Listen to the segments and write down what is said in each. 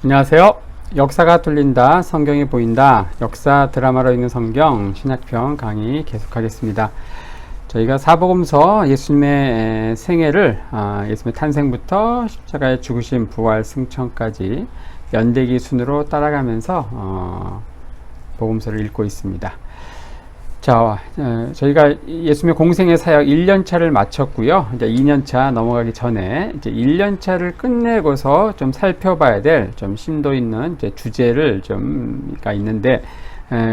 안녕하세요. 역사가 뚫린다, 성경이 보인다, 역사 드라마로 읽는 성경 신약편 강의 계속하겠습니다. 저희가 사복음서 예수님의 생애를 예수님의 탄생부터 십자가의 죽으심, 부활, 승천까지 연대기 순으로 따라가면서 복음서를 읽고 있습니다. 자, 저희가 예수님의 공생의 사역 1년차를 마쳤고요. 이제 2년차 넘어가기 전에 이제 1년차를 끝내고서 좀 살펴봐야 될 좀 심도 있는 이제 주제를 좀가 있는데,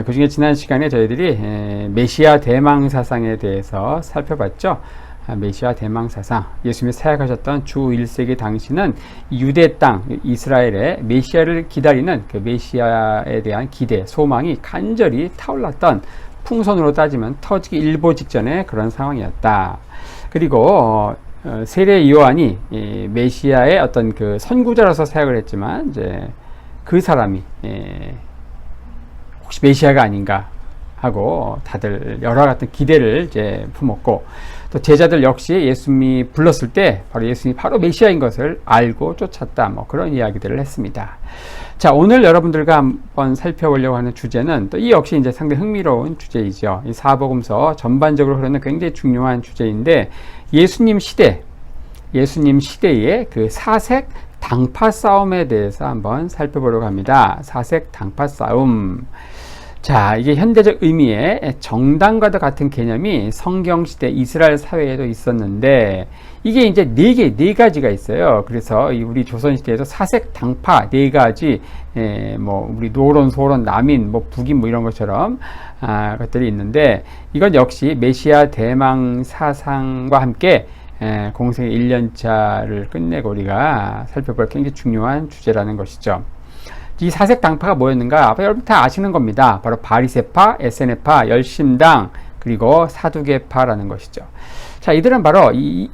그 중에 지난 시간에 저희들이 메시아 대망 사상에 대해서 살펴봤죠. 메시아 대망 사상, 예수님이 사역하셨던 주 1세기 당시는 유대 땅 이스라엘의 메시아를 기다리는 그 메시아에 대한 기대, 소망이 간절히 타올랐던, 풍선으로 따지면 터지기 일보 직전의 그런 상황이었다. 그리고 세례 요한이 메시아의 어떤 그 선구자로서 사역을 했지만, 이제 그 사람이 혹시 메시아가 아닌가 하고 다들 여러 같은 기대를 이제 품었고, 또 제자들 역시 예수님이 불렀을 때 예수님이 바로 메시아인 것을 알고 쫓았다, 뭐 그런 이야기들을 했습니다. 자, 오늘 여러분들과 한번 살펴보려고 하는 주제는 또 이 역시 이제 상당히 흥미로운 주제이죠. 이 사복음서 전반적으로 흐르는 굉장히 중요한 주제인데, 예수님 시대의 그 사색 당파 싸움에 대해서 한번 살펴보려고 합니다. 사색 당파 싸움. 자, 이게 현대적 의미의 정당과도 같은 개념이 성경시대 이스라엘 사회에도 있었는데, 이게 이제 네 가지가 있어요. 그래서 우리 조선시대에서 사색 당파 네 가지, 뭐 우리 노론, 소론, 남인, 뭐 북인 뭐 이런 것처럼 것들이 있는데, 이건 역시 메시아 대망 사상과 함께 공생 1년차를 끝내고 우리가 살펴볼 굉장히 중요한 주제라는 것이죠. 이 사색 당파가 뭐였는가? 여러분 다 아시는 겁니다. 바로 바리새파, 에세네파, 열심당, 그리고 사두개파라는 것이죠. 자, 이들은 바로 이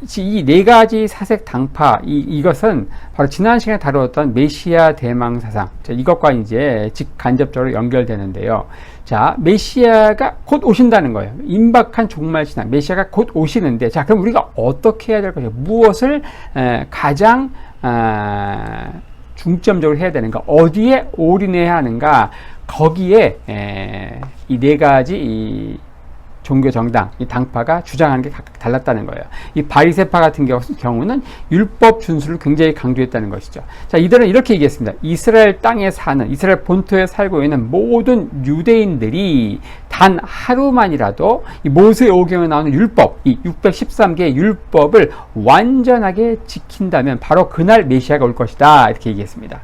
네 가지 사색 당파, 이것은 바로 지난 시간에 다루었던 메시아 대망 사상, 자, 이것과 이제 직간접적으로 연결되는데요. 자, 메시아가 곧 오신다는 거예요. 임박한 종말 신앙, 메시아가 곧 오시는데, 자, 그럼 우리가 어떻게 해야 될 것이냐? 무엇을 가장 중점적으로 해야 되는가? 어디에 올인해야 하는가? 거기에 이 네 가지 종교 정당, 이 당파가 주장하는 게 각각 달랐다는 거예요. 이 바리새파 같은 경우는 율법 준수를 굉장히 강조했다는 것이죠. 자, 이들은 이렇게 얘기했습니다. 이스라엘 땅에 사는, 이스라엘 본토에 살고 있는 모든 유대인들이 단 하루만이라도 이 모세의 오경에 나오는 율법, 이 613개의 율법을 완전하게 지킨다면 바로 그날 메시아가 올 것이다, 이렇게 얘기했습니다.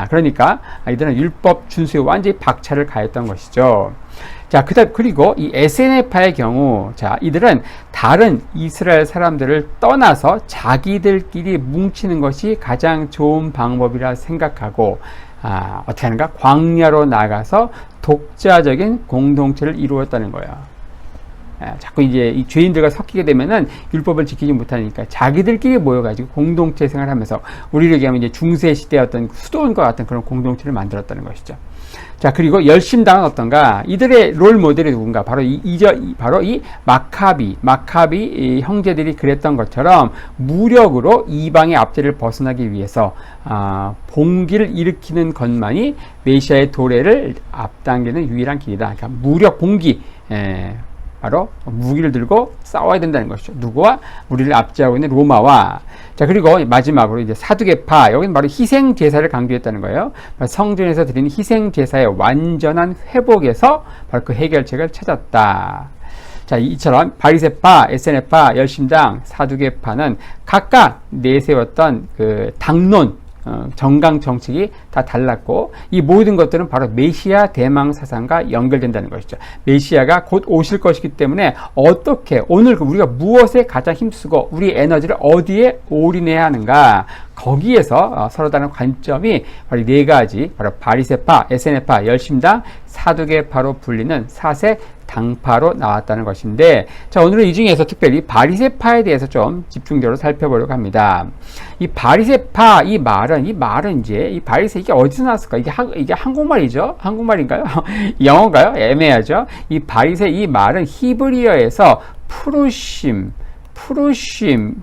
그러니까 이들은 율법 준수에 완전히 박차를 가했던 것이죠. 자, 그리고 이 에세네파의 경우, 자, 이들은 다른 이스라엘 사람들을 떠나서 자기들끼리 뭉치는 것이 가장 좋은 방법이라 생각하고, 어떻게 하는가? 광야로 나가서 독자적인 공동체를 이루었다는 거예요. 자꾸 이제 이 죄인들과 섞이게 되면은 율법을 지키지 못하니까 자기들끼리 모여가지고 공동체 생활하면서, 우리를 얘기하면 이제 중세시대의 어떤 수도원과 같은 그런 공동체를 만들었다는 것이죠. 자, 그리고 열심당은 어떤가? 이들의 롤 모델이 누군가? 바로 이 마카비 형제들이 그랬던 것처럼 무력으로 이방의 압제를 벗어나기 위해서 봉기를 일으키는 것만이 메시아의 도래를 앞당기는 유일한 길이다. 그러니까 무력 봉기, 바로 무기를 들고 싸워야 된다는 것이죠. 누구와? 우리를 압제하고 있는 로마와. 자, 그리고 마지막으로 이제 사두개파, 여기는 바로 희생 제사를 강조했다는 거예요. 성전에서 드리는 희생 제사의 완전한 회복에서 바로 그 해결책을 찾았다. 자, 이처럼 바리새파, 에세네파, 열심당, 사두개파는 각각 내세웠던 그 당론, 정강 정책이 다 달랐고, 이 모든 것들은 바로 메시아 대망 사상과 연결된다는 것이죠. 메시아가 곧 오실 것이기 때문에 어떻게, 오늘 우리가 무엇에 가장 힘쓰고 우리 에너지를 어디에 올인해야 하는가, 거기에서 서로 다른 관점이 바로 네 가지, 바로 바리새파, 에세네파, 열심당, 사두개파로 불리는 사색 당파로 나왔다는 것인데, 자, 오늘은 이 중에서 특별히 바리새파에 대해서 좀 집중적으로 살펴보려고 합니다. 이 바리새파, 이 말은 이제 이 바리새, 이게 어디서 나왔을까? 이게 한국말이죠? 한국말인가요? 영어인가요? 애매하죠? 이 바리새, 이 말은 히브리어에서 푸르심, 푸르심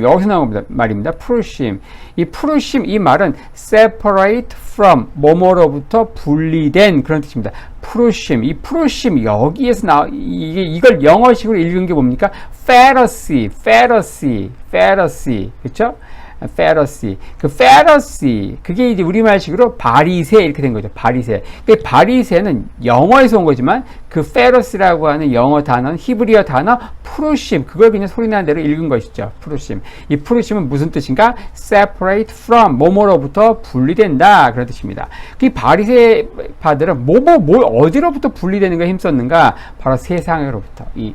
여기서 나온 말입니다. 푸르심. 이 푸르심 이 말은 separate from 뭐뭐로부터 분리된 그런 뜻입니다. 푸르심 이 푸르심 여기에서 이걸 영어식으로 읽은 게 뭡니까? Pharisee 그렇죠? 페러시. 그 페러시 그게 이제 우리말식으로 바리새 이렇게 된 거죠. 바리새. 그 바리새는 영어에서 온 거지만 그 페러시라고 하는 영어 단어는 히브리어 단어 푸르심 그걸 그냥 소리나는 대로 읽은 것이죠. 푸르심. 이 푸르심은 무슨 뜻인가? separate from 뭐뭐로부터 분리된다 그런 뜻입니다. 그 바리새파들은 어디로부터 분리되는 걸 힘썼는가? 바로 세상으로부터 이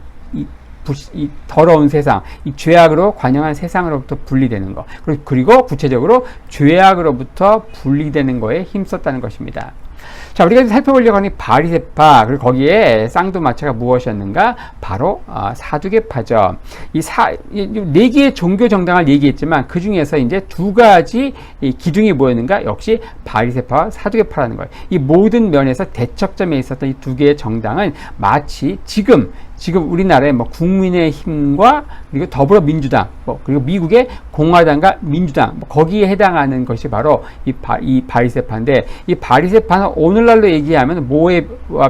더러운 세상, 이 죄악으로 관영한 세상으로부터 분리되는 것. 그리고 구체적으로 죄악으로부터 분리되는 거에 힘썼다는 것입니다. 자, 우리가 살펴보려고 하는 바리새파, 그리고 거기에 쌍두마차가 무엇이었는가? 바로 사두개파죠. 네 개의 종교 정당을 얘기했지만 그 중에서 이제 두 가지 기둥이 뭐였는가? 역시 바리새파와 사두개파라는 거예요. 이 모든 면에서 대척점에 있었던 이 두 개의 정당은 마치 지금 우리나라의 국민의힘과 그리고 더불어민주당, 그리고 미국의 공화당과 민주당, 거기에 해당하는 것이 바로 이 바리새파인데, 이 바리새파는 오늘날로 얘기하면 뭐와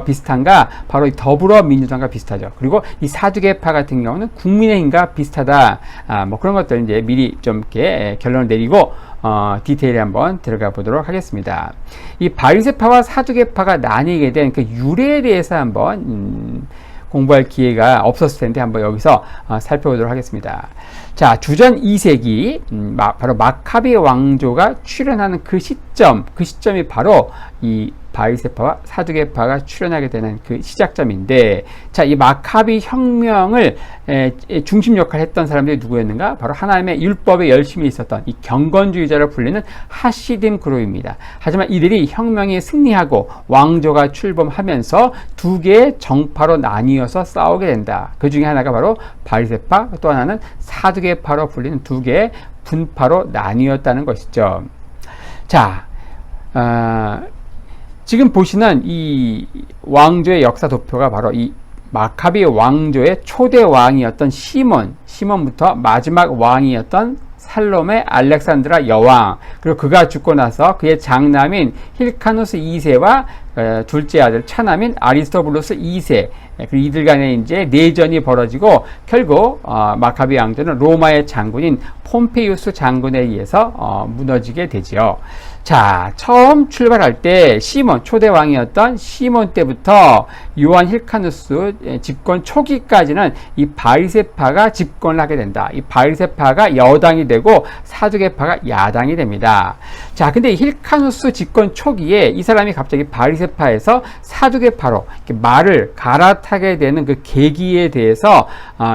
비슷한가? 바로 이 더불어민주당과 비슷하죠. 그리고 이 사두개파 같은 경우는 국민의힘과 비슷하다. 그런 것들 이제 미리 좀 이렇게 결론을 내리고, 디테일에 한번 들어가 보도록 하겠습니다. 이 바리새파와 사두개파가 나뉘게 된 그 유래에 대해서 한번, 공부할 기회가 없었을 텐데 한번 여기서 살펴보도록 하겠습니다. 자, 주전 2세기 바로 마카비 왕조가 출현하는 그 시점이 바로 이 바리새파와 사두개파가 출현하게 되는 그 시작점인데, 자, 이 마카비 혁명을 중심 역할을 했던 사람들이 누구였는가? 바로 하나님의 율법에 열심히 있었던 이 경건주의자로 불리는 하시딤 그룹입니다. 하지만 이들이 혁명에 승리하고 왕조가 출범하면서 두 개의 정파로 나뉘어서 싸우게 된다. 그 중에 하나가 바로 바리새파, 또 하나는 사두개파로 불리는 두 개의 분파로 나뉘었다는 것이죠. 자, 지금 보시는 이 왕조의 역사 도표가 바로 이 마카비 왕조의 초대 왕이었던 시몬부터 마지막 왕이었던 살롬의 알렉산드라 여왕, 그리고 그가 죽고 나서 그의 장남인 힐카누스 2세와 둘째 아들 차남인 아리스토블루스 2세, 그리고 이들 간에 이제 내전이 벌어지고 결국 마카비 왕조는 로마의 장군인 폼페이우스 장군에 의해서 무너지게 되지요. 자, 처음 출발할 때 초대 왕이었던 시몬 때부터 요한 힐카누스 집권 초기까지는 이 바리새파가 집권을 하게 된다. 이 바리새파가 여당이 되고 사두개파가 야당이 됩니다. 자, 근데 힐카누스 집권 초기에 이 사람이 갑자기 바리새파에서 사두개파로 이렇게 말을 갈아타게 되는 그 계기에 대해서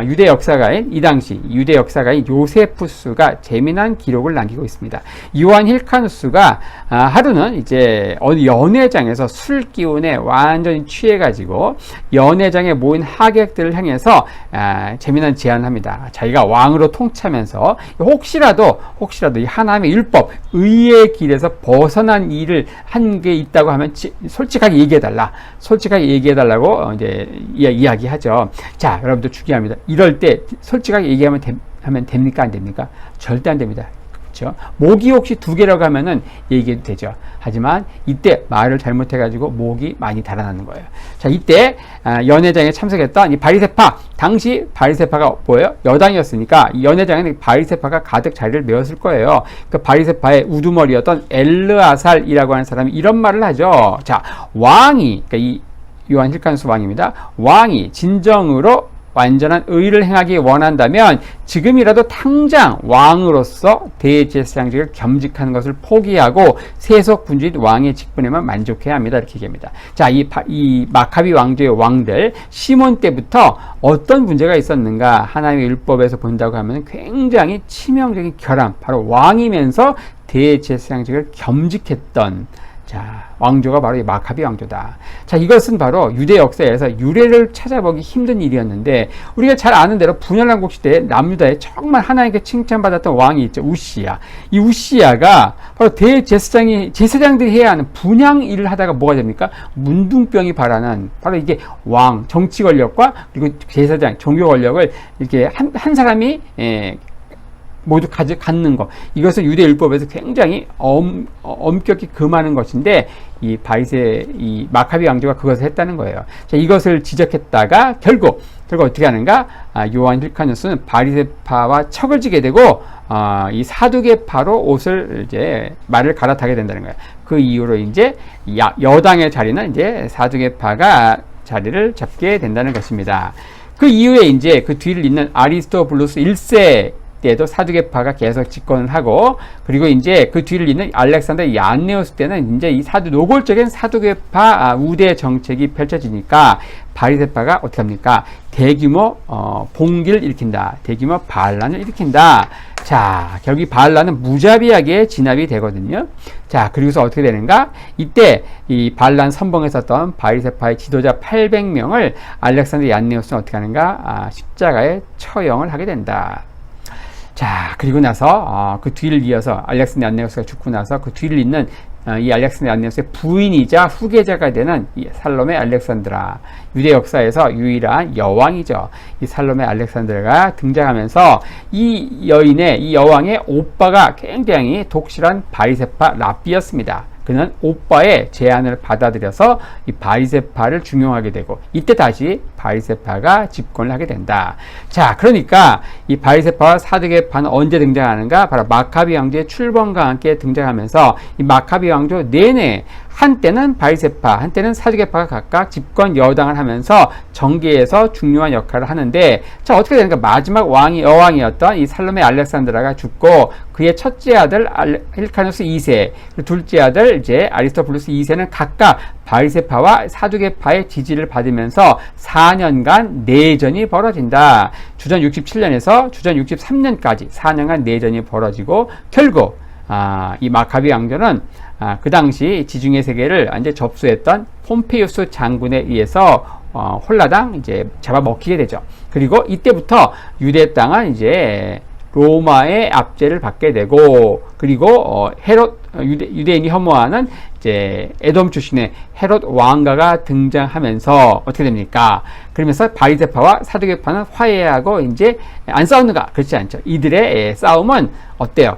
유대 역사가인 이 당시 유대 역사가인 요세푸스가 재미난 기록을 남기고 있습니다. 요한 힐카누스가 하루는 이제 어느 연회장에서 술 기운에 완전히 취해가지고 연회장에 모인 하객들을 향해서 재미난 제안을 합니다. 자기가 왕으로 통치하면서 혹시라도 이 하나님의 율법, 의의 길에서 벗어난 일을 한 게 있다고 하면 솔직하게 얘기해달라고 이제 이야기하죠. 자, 여러분들 중요합니다. 이럴 때 솔직하게 얘기하면 됩니까? 안 됩니까? 절대 안 됩니다. 그렇죠? 목이 혹시 두 개라고 하면은 얘기해도 되죠. 하지만 이때 말을 잘못해가지고 목이 많이 달아나는 거예요. 자, 이때 연회장에 참석했던 이 바리새파, 당시 바리새파가 뭐예요? 여당이었으니까 이 연회장에는 바리새파가 가득 자리를 메웠을 거예요. 그 바리새파의 우두머리였던 엘르아살이라고 하는 사람이 이런 말을 하죠. 자, 왕이, 그러니까 이 요한 힐카누스 왕입니다. 왕이 진정으로 완전한 의를 행하기 원한다면 지금이라도 당장 왕으로서 대제사장직을 겸직하는 것을 포기하고 세속 군주인 왕의 직분에만 만족해야 합니다. 이렇게 얘기합니다. 자, 이 마카비 왕조의 왕들 시몬 때부터 어떤 문제가 있었는가? 하나님의 율법에서 본다고 하면 굉장히 치명적인 결함, 바로 왕이면서 대제사장직을 겸직했던, 자, 왕조가 바로 이 마카비 왕조다. 자, 이것은 바로 유대 역사에서 유래를 찾아보기 힘든 일이었는데, 우리가 잘 아는 대로 분열왕국 시대에 남유다에 정말 하나님께 칭찬받았던 왕이 있죠. 우시야. 이 우시야가 바로 제사장들이 해야 하는 분향 일을 하다가 뭐가 됩니까? 문둥병이 발하는, 바로 이게 왕, 정치 권력과 그리고 제사장, 종교 권력을 이렇게 한 사람이 모두 갖는 것. 이것은 유대 율법에서 굉장히 엄격히 금하는 것인데, 이 마카비 왕조가 그것을 했다는 거예요. 자, 이것을 지적했다가 결국 어떻게 하는가? 요한 힐카누스는 바리새파와 척을 지게 되고, 이 사두개파로 말을 갈아타게 된다는 거예요. 그 이후로 이제 여당의 자리는 이제 사두개파가 자리를 잡게 된다는 것입니다. 그 이후에 이제 그 뒤를 잇는 아리스토블루스 1세 때도 사두개파가 계속 집권을 하고, 그리고 이제 그 뒤를 잇는 알렉산더 얀네오스 때는 이제 이 노골적인 사두개파 우대 정책이 펼쳐지니까 바리새파가 어떻게 합니까? 대규모 봉기를 일으킨다. 대규모 반란을 일으킨다. 자, 결국 반란은 무자비하게 진압이 되거든요. 자, 그리고서 어떻게 되는가? 이때 이 반란 선봉에 섰던 바리새파의 지도자 800명을 알렉산더 얀네오스는 어떻게 하는가? 십자가에 처형을 하게 된다. 자, 그리고 나서 그 뒤를 이어서 알렉산더 얀네오스가 죽고 나서 그 뒤를 잇는 이 알렉산더 얀네오스의 부인이자 후계자가 되는 이 살로메 알렉산드라, 유대 역사에서 유일한 여왕이죠. 이 살로메 알렉산드라가 등장하면서 이 여왕의 오빠가 굉장히 독실한 바리새파 랍비였습니다. 그는 오빠의 제안을 받아들여서 이 바리새파를 중용하게 되고, 이때 다시 바리새파가 집권을 하게 된다. 자, 그러니까 이 바리새파와 사두개파는 언제 등장하는가? 바로 마카비 왕조의 출범과 함께 등장하면서 이 마카비 왕조 내내 한때는 바리새파, 한때는 사두개파가 각각 집권 여당을 하면서 정계에서 중요한 역할을 하는데, 자, 어떻게 되는가? 마지막 여왕이었던 이 살로메 알렉산드라가 죽고, 그의 첫째 아들 힐카누스 2세, 둘째 아들 이제 아리스토블루스 2세는 각각 바리새파와 사두개파의 지지를 받으면서 4년간 내전이 벌어진다. 주전 67년에서 주전 63년까지 4년간 내전이 벌어지고, 결국 이 마카비 왕조는 그 당시 지중해 세계를 완전히 접수했던 폼페이우스 장군에 의해서 홀라당 이제 잡아먹히게 되죠. 그리고 이때부터 유대 땅은 이제 로마의 압제를 받게 되고, 그리고 유대인이 혐오하는 이제 에돔 출신의 헤롯 왕가가 등장하면서 어떻게 됩니까? 그러면서 바리새파와 사두개파는 화해하고 이제 안 싸우는가? 그렇지 않죠. 이들의 싸움은 어때요?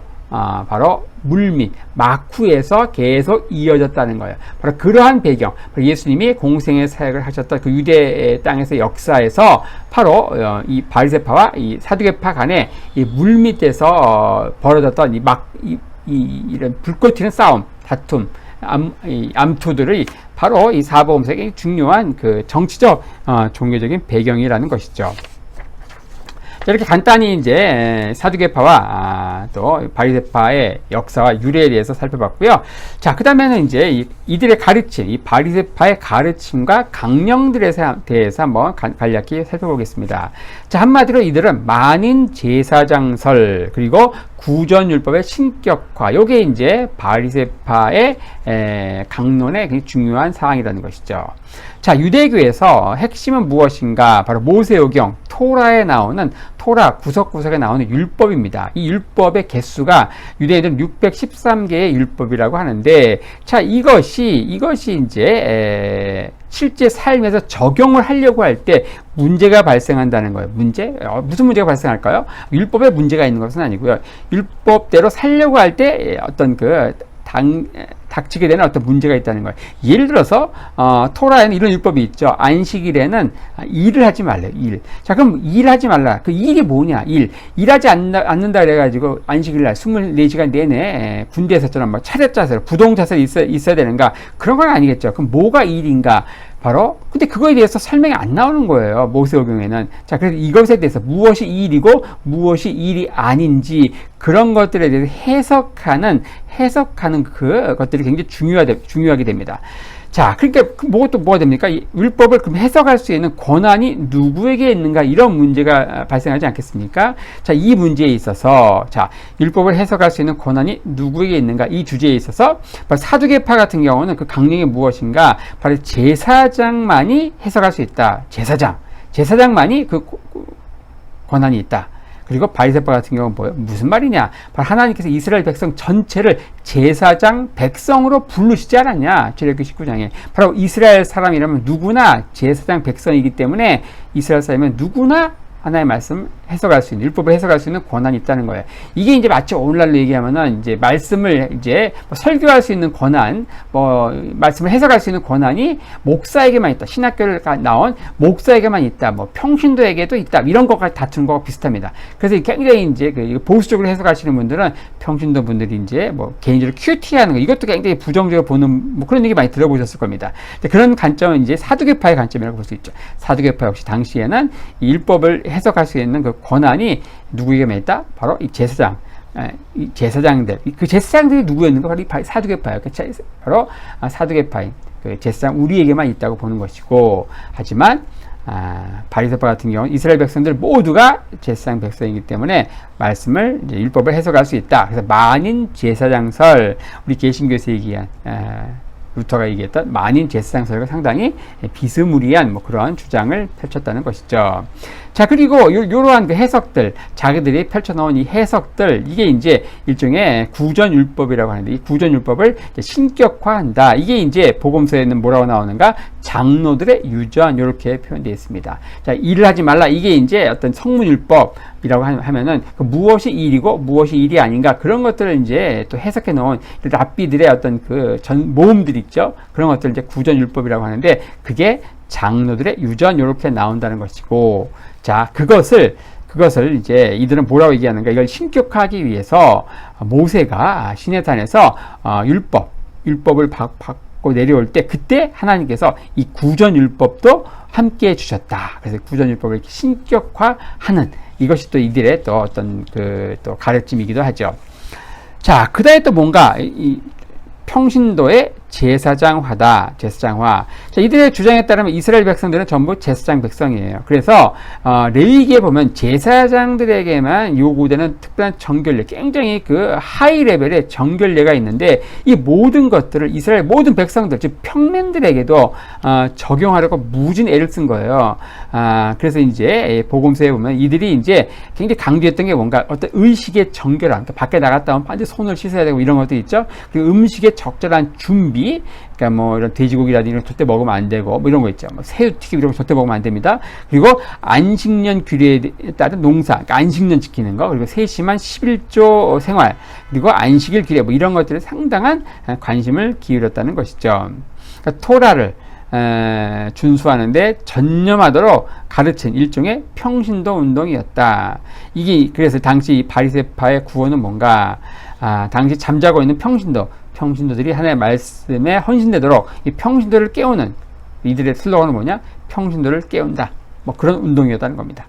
바로 물밑, 마쿠에서 계속 이어졌다는 거예요. 바로 그러한 배경, 바로 예수님이 공생의 사역을 하셨던 그 유대 땅에서 역사에서 바로 이 바리새파와 이 사두개파 간의 이 물밑에서 벌어졌던 이런 불꽃 튀는 싸움, 다툼, 암투들이 바로 이 사복음서의 중요한 그 정치적, 종교적인 배경이라는 것이죠. 이렇게 간단히 이제 사두개파와 또 바리새파의 역사와 유래에 대해서 살펴봤고요. 자, 그 다음에는 이제 이들의 가르침, 이 바리새파의 가르침과 강령들에 대해서 한번 간략히 살펴보겠습니다. 자, 한마디로 이들은 만인 제사장설, 그리고 구전율법의 신격화, 요게 이제 바리새파의 강론의 굉장히 중요한 사항이라는 것이죠. 자, 유대교에서 핵심은 무엇인가? 바로 모세오경, 토라에 나오는, 토라 구석구석에 나오는 율법입니다. 이 율법의 개수가 유대인들은 613개의 율법이라고 하는데, 자, 이것이 이제 실제 삶에서 적용을 하려고 할 때 문제가 발생한다는 거예요. 무슨 문제가 발생할까요? 율법에 문제가 있는 것은 아니고요. 율법대로 살려고 할 때 어떤 닥치게 되는 어떤 문제가 있다는 거예요. 예를 들어서 토라에는 이런 율법이 있죠. 안식일에는 일을 하지 말래요. 일. 자, 그럼 일하지 말라. 그 일이 뭐냐? 일하지 않는다 그래가지고 안식일날 24시간 내내 군대에서처럼 막 차렷 자세로, 부동 자세로 있어야 되는가? 그런 건 아니겠죠. 그럼 뭐가 일인가? 바로 근데 그거에 대해서 설명이 안 나오는 거예요. 모세오경에는. 자, 그래서 이것에 대해서 무엇이 일이고 무엇이 일이 아닌지 그런 것들에 대해서 해석하는 그 것들이 굉장히 중요하게 됩니다. 자, 그러니까 뭐가 됩니까? 이 율법을 그럼 해석할 수 있는 권한이 누구에게 있는가? 이런 문제가 발생하지 않겠습니까? 자, 이 문제에 있어서 자, 율법을 해석할 수 있는 권한이 누구에게 있는가? 이 주제에 있어서 바로 사두개파 같은 경우는 그 강령이 무엇인가? 바로 제사장만이 해석할 수 있다. 제사장만이 그 권한이 있다. 그리고 바리새파 같은 경우는 뭐예요? 무슨 말이냐? 바로 하나님께서 이스라엘 백성 전체를 제사장 백성으로 부르시지 않았냐? 출애굽기 19장에. 바로 이스라엘 사람이라면 누구나 제사장 백성이기 때문에 이스라엘 사람이면 누구나 하나의 말씀 해석할 수 있는, 율법을 해석할 수 있는 권한이 있다는 거예요. 이게 이제 마치 오늘날로 얘기하면은 이제 말씀을 이제 설교할 수 있는 권한, 말씀을 해석할 수 있는 권한이 목사에게만 있다. 신학교를 나온 목사에게만 있다. 평신도에게도 있다. 이런 것까지 다투는 거와 비슷합니다. 그래서 굉장히 이제 보수적으로 해석하시는 분들은 평신도 분들이 이제 개인적으로 큐티하는 거, 이것도 굉장히 부정적으로 보는 그런 얘기 많이 들어보셨을 겁니다. 그런 관점은 이제 사두개파의 관점이라고 볼 수 있죠. 사두개파 역시 당시에는 이 율법을 해석할 수 있는 그 권한이 누구에게만 있다? 바로 이 제사장, 이 제사장들. 그 제사장들이 누구였는가? 바로 이 사두개파예요. 바로 사두개파인 그 제사장 우리에게만 있다고 보는 것이고, 하지만 바리새파 같은 경우는 이스라엘 백성들 모두가 제사장 백성이기 때문에 말씀을 이제 율법을 해석할 수 있다. 그래서 만인 제사장설, 우리 개신교에서 얘기한 루터가 얘기했던 만인 제사장설과 상당히 비스무리한 그런 주장을 펼쳤다는 것이죠. 자, 그리고 이러한 그 해석들, 자기들이 펼쳐놓은 이 해석들, 이게 이제 일종의 구전율법이라고 하는데, 이 구전율법을 신격화한다. 이게 이제 복음서에는 뭐라고 나오는가? 장로들의 유전, 이렇게 표현되어 있습니다. 자, 일을 하지 말라. 이게 이제 어떤 성문율법이라고 하면은 무엇이 일이고 무엇이 일이 아닌가, 그런 것들을 이제 또 해석해 놓은 랍비들의 어떤 그 모음들 있죠. 그런 것들을 이제 구전율법이라고 하는데, 그게 장로들의 유전, 이렇게 나온다는 것이고, 자, 그것을 이제 이들은 뭐라고 얘기하는가? 이걸 신격화하기 위해서 모세가 시내산에서 율법을 받고 내려올 때, 그때 하나님께서 이 구전율법도 함께 해주셨다. 그래서 구전율법을 이렇게 신격화하는, 이것이 또 이들의 또 어떤 또 가르침이기도 하죠. 자, 그 다음에 또 뭔가 이 평신도의 제사장화. 자, 이들의 주장에 따르면 이스라엘 백성들은 전부 제사장 백성이에요. 그래서 레위기에 보면 제사장들에게만 요구되는 특별한 정결례, 굉장히 그 하이 레벨의 정결례가 있는데, 이 모든 것들을 이스라엘 모든 백성들, 즉 평민들에게도 적용하려고 무진 애를 쓴 거예요. 그래서 이제 복음서에 보면 이들이 이제 굉장히 강조했던 게 뭔가 어떤 의식의 정결함, 그러니까 밖에 나갔다 오면 반드시 손을 씻어야 되고 이런 것도 있죠. 그리고 음식의 적절한 준비, 그러니까 이런 돼지고기라든지 이런 절대 먹으면 안 되고, 이런 거 있죠. 새우튀김 이런 거 절대 먹으면 안 됩니다. 그리고 안식년 규례에 따른 농사, 그러니까 안식년 지키는 거, 그리고 세심한 11조 생활, 그리고 안식일 규례, 이런 것들에 상당한 관심을 기울였다는 것이죠. 그러니까 토라를 준수하는데 전념하도록 가르친 일종의 평신도 운동이었다. 이게 그래서 당시 바리새파의 구원은 뭔가, 당시 잠자고 있는 평신도들이 하나님의 말씀에 헌신되도록 이 평신도를 깨우는, 이들의 슬로건은 뭐냐? 평신도를 깨운다. 그런 운동이었다는 겁니다.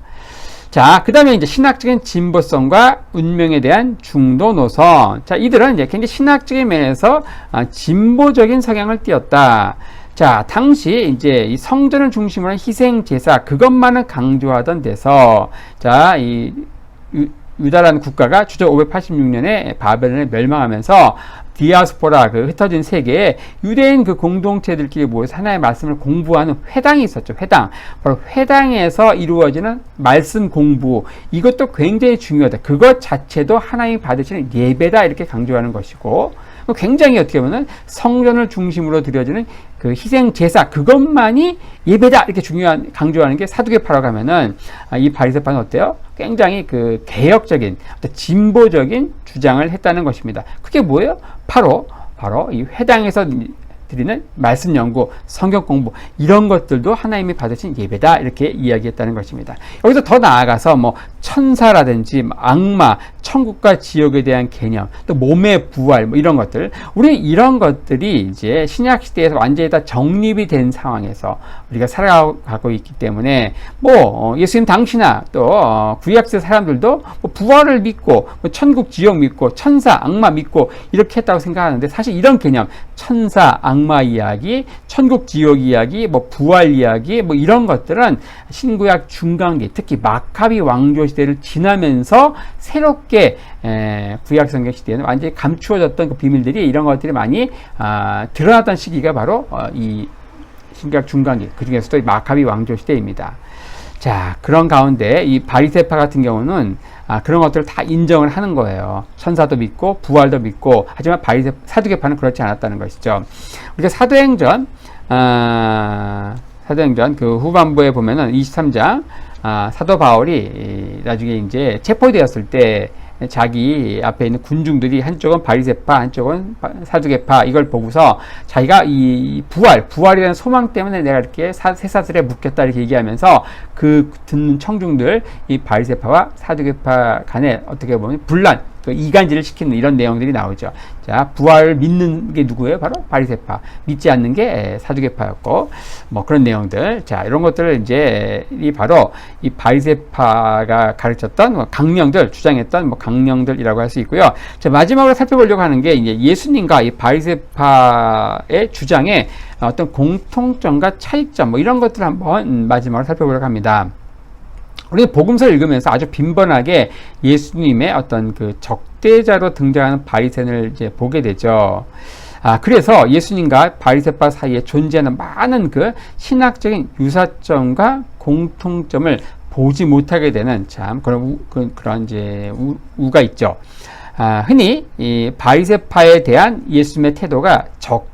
자, 그 다음에 이제 신학적인 진보성과 운명에 대한 중도 노선. 자, 이들은 이제 굉장히 신학적인 면에서 진보적인 성향을 띠었다. 자, 당시 이제 이 성전을 중심으로 한 희생 제사, 그것만을 강조하던 데서, 자, 이 유다라는 국가가 주저 586년에 바벨론에 멸망하면서 디아스포라, 그 흩어진 세계에 유대인 그 공동체들끼리 모여서 하나의 말씀을 공부하는 회당이 있었죠. 회당. 바로 회당에서 이루어지는 말씀 공부, 이것도 굉장히 중요하다. 그것 자체도 하나님이 받으시는 예배다, 이렇게 강조하는 것이고, 굉장히 어떻게 보면 성전을 중심으로 드려지는 그 희생 제사, 그것만이 예배다, 이렇게 강조하는 게 사두개파라고 하면은, 이 바리새파는 어때요? 굉장히 그 개혁적인, 진보적인 주장을 했다는 것입니다. 그게 뭐예요? 바로 이 회당에서 드리는 말씀 연구, 성경 공부, 이런 것들도 하나님이 받으신 예배다, 이렇게 이야기했다는 것입니다. 여기서 더 나아가서 천사라든지 악마, 천국과 지옥에 대한 개념, 또 몸의 부활, 뭐 이런 것들. 우리 이런 것들이 이제 신약 시대에서 완전히 다 정립이 된 상황에서 우리가 살아가고 있기 때문에 예수님 당시나 또 구약시대 사람들도 뭐 부활을 믿고 뭐 천국, 지옥 믿고 천사, 악마 믿고 이렇게 했다고 생각하는데 사실 이런 개념, 천사, 악마 이야기, 천국, 지옥 이야기, 뭐 부활 이야기, 뭐 이런 것들은 신구약 중간기, 특히 마카비 왕조 시대를 지나면서 새롭게 구약 성경 시대에는 완전히 감추어졌던 그 비밀들이 이런 것들이 많이 드러났던 시기가 바로 이 신구약 중간기, 그 중에서도 마카비 왕조 시대입니다. 자, 그런 가운데 이 바리새파 같은 경우는 그런 것들을 다 인정을 하는 거예요. 천사도 믿고 부활도 믿고. 하지만 사두개파는 그렇지 않았다는 것이죠. 우리가 사도행전 그 후반부에 보면은 23장 사도 바울이 나중에 이제 체포되었을 때 자기 앞에 있는 군중들이 한쪽은 바리새파, 한쪽은 사두개파 이걸 보고서 자기가 이 부활이라는 소망 때문에 내가 이렇게 쇠사슬에 묶였다 이렇게 얘기하면서 그 듣는 청중들 이 바리새파와 사두개파 간에 어떻게 보면 분란, 이간질을 시키는 이런 내용들이 나오죠. 자, 부활을 믿는 게 누구예요? 바로 바리새파. 믿지 않는 게 사두개파였고, 뭐 그런 내용들. 자, 이런 것들을 이제 바로 이 바리새파가 가르쳤던 강령들, 주장했던 강령들이라고 할 수 있고요. 자, 마지막으로 살펴보려고 하는 게 이제 예수님과 이 바리새파의 주장의 어떤 공통점과 차이점, 뭐 이런 것들을 한번 마지막으로 살펴보려고 합니다. 우리 복음서를 읽으면서 아주 빈번하게 예수님의 어떤 그 적대자로 등장하는 바리새인을 이제 보게 되죠. 그래서 예수님과 바리새파 사이에 존재하는 많은 그 신학적인 유사점과 공통점을 보지 못하게 되는 참 그런 이제 우가 있죠. 흔히 이 바리새파에 대한 예수님의 태도가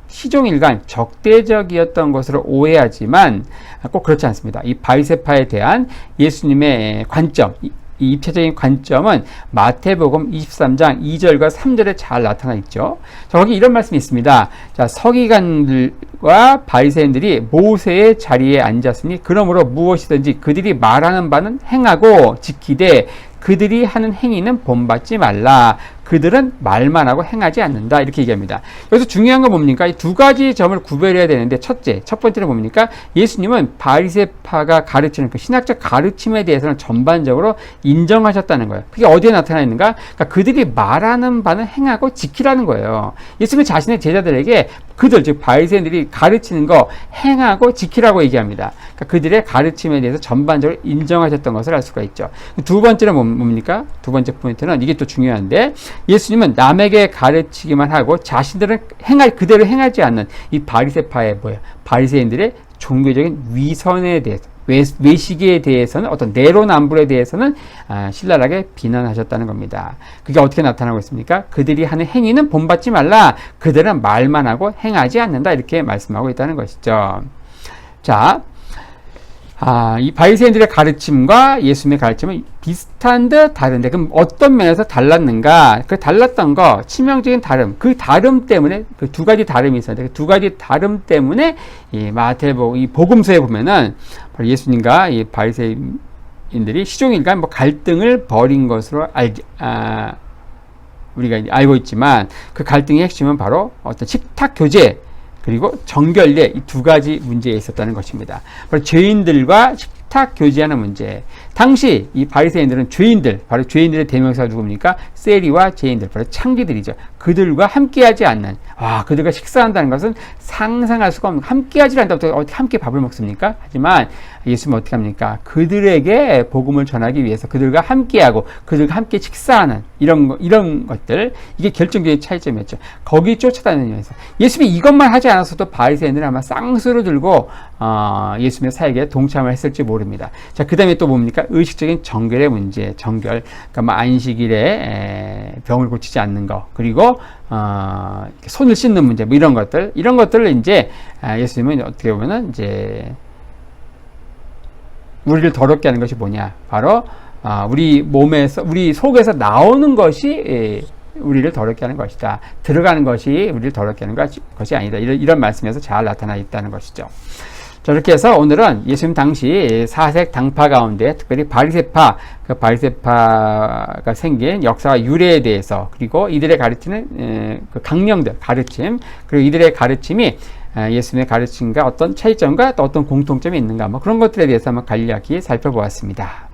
시종일관 적대적이었던 것으로 오해하지만 꼭 그렇지 않습니다. 이 바리새파에 대한 예수님의 관점, 이 입체적인 관점은 마태복음 23장 2절과 3절에 잘 나타나 있죠. 자, 거기 이런 말씀이 있습니다. 자, 서기관들과 바리새인들이 모세의 자리에 앉았으니 그러므로 무엇이든지 그들이 말하는 바는 행하고 지키되 그들이 하는 행위는 본받지 말라. 그들은 말만 하고 행하지 않는다. 이렇게 얘기합니다. 여기서 중요한 건 뭡니까? 이 두 가지 점을 구별해야 되는데 첫 번째는 뭡니까? 예수님은 바리새파가 가르치는 그 신학적 가르침에 대해서는 전반적으로 인정하셨다는 거예요. 그게 어디에 나타나 있는가? 그러니까 그들이 말하는 바는 행하고 지키라는 거예요. 예수님은 자신의 제자들에게 그들, 즉 바리새인들이 가르치는 거 행하고 지키라고 얘기합니다. 그러니까 그들의 가르침에 대해서 전반적으로 인정하셨던 것을 알 수가 있죠. 두 번째는 뭡니까? 두 번째 포인트는 이게 또 중요한데 예수님은 남에게 가르치기만 하고 자신들은 그대로 행하지 않는 이 바리새파의 바리새인들의 종교적인 위선에 대해서 외식에 대해서는 어떤 내로남불에 대해서는 신랄하게 비난하셨다는 겁니다. 그게 어떻게 나타나고 있습니까? 그들이 하는 행위는 본받지 말라. 그들은 말만 하고 행하지 않는다. 이렇게 말씀하고 있다는 것이죠. 자, 이 바리새인들의 가르침과 예수님의 가르침은 비슷한 듯 다른데 그럼 어떤 면에서 달랐는가? 그 달랐던 거 치명적인 다름, 그 다름 때문에 그 두 가지 다름이 있었는데 그 두 가지 다름 때문에 이 마태복음 이 복음서에 보면은 바로 예수님과 이 바리새인들이 시종일관 갈등을 벌인 것으로 우리가 알고 있지만 그 갈등의 핵심은 바로 어떤 식탁 교제 그리고 정결례 이 두 가지 문제에 있었다는 것입니다. 바로 죄인들과 식탁 교제하는 문제. 당시 이 바리새인들은 죄인들, 바로 죄인들의 대명사가 누굽니까? 세리와 죄인들, 바로 창기들이죠. 그들과 함께하지 않는, 그들과 식사한다는 것은 상상할 수가 없는, 함께하지 않는다고 어떻게 함께 밥을 먹습니까? 하지만 예수님은 어떻게 합니까? 그들에게 복음을 전하기 위해서 그들과 함께하고 그들과 함께 식사하는 이런 것들, 이게 결정적인 차이점이었죠. 거기 쫓아다니는 면에서 예수님이 이것만 하지 않았어도 바리새인들은 아마 쌍수를 들고 예수님의 사역에 동참을 했을지 모릅니다. 자, 그 다음에 또 뭡니까? 의식적인 정결의 문제, 정결. 그러니까 안식일에 병을 고치지 않는 거, 그리고 손을 씻는 문제, 뭐 이런 것들을 이제 예수님은 어떻게 보면은 이제 우리를 더럽게 하는 것이 뭐냐? 바로 우리 몸에서, 우리 속에서 나오는 것이 우리를 더럽게 하는 것이다. 들어가는 것이 우리를 더럽게 하는 것이 아니다. 이런 말씀에서 잘 나타나 있다는 것이죠. 자, 이렇게 해서 오늘은 예수님 당시 사색 당파 가운데 특별히 바리새파, 그 바리새파가 생긴 역사와 유래에 대해서, 그리고 이들의 가르치는 그 강령들, 가르침, 그리고 이들의 가르침이 예수님의 가르침과 어떤 차이점과 또 어떤 공통점이 있는가, 뭐 그런 것들에 대해서 한번 간략히 살펴보았습니다.